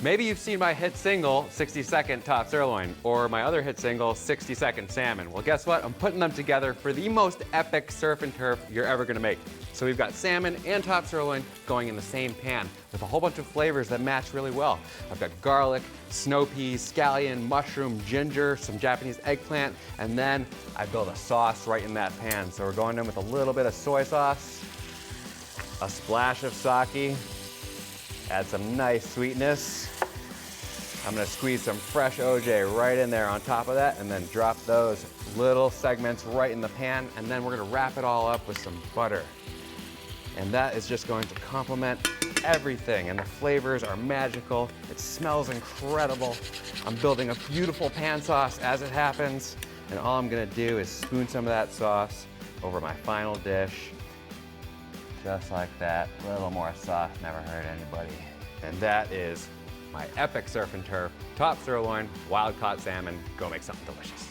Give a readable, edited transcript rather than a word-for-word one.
Maybe you've seen my hit single, 60-second top sirloin, or my other hit single, 60-second salmon. Well, guess what? I'm putting them together for the most epic surf and turf you're ever gonna make. So we've got salmon and top sirloin going in the same pan with a whole bunch of flavors that match really well. I've got garlic, snow peas, scallion, mushroom, ginger, some Japanese eggplant, and then I build a sauce right in that pan. So we're going in with a little bit of soy sauce, a splash of sake, add some nice sweetness. I'm gonna squeeze some fresh OJ right in there on top of that and then drop those little segments right in the pan, and then we're gonna wrap it all up with some butter. And that is just going to complement everything, and the flavors are magical. It smells incredible. I'm building a beautiful pan sauce as it happens, and all I'm gonna do is spoon some of that sauce over my final dish. Just like that, a little more sauce, never hurt anybody. And that is my epic surf and turf, top sirloin, wild caught salmon. Go make something delicious.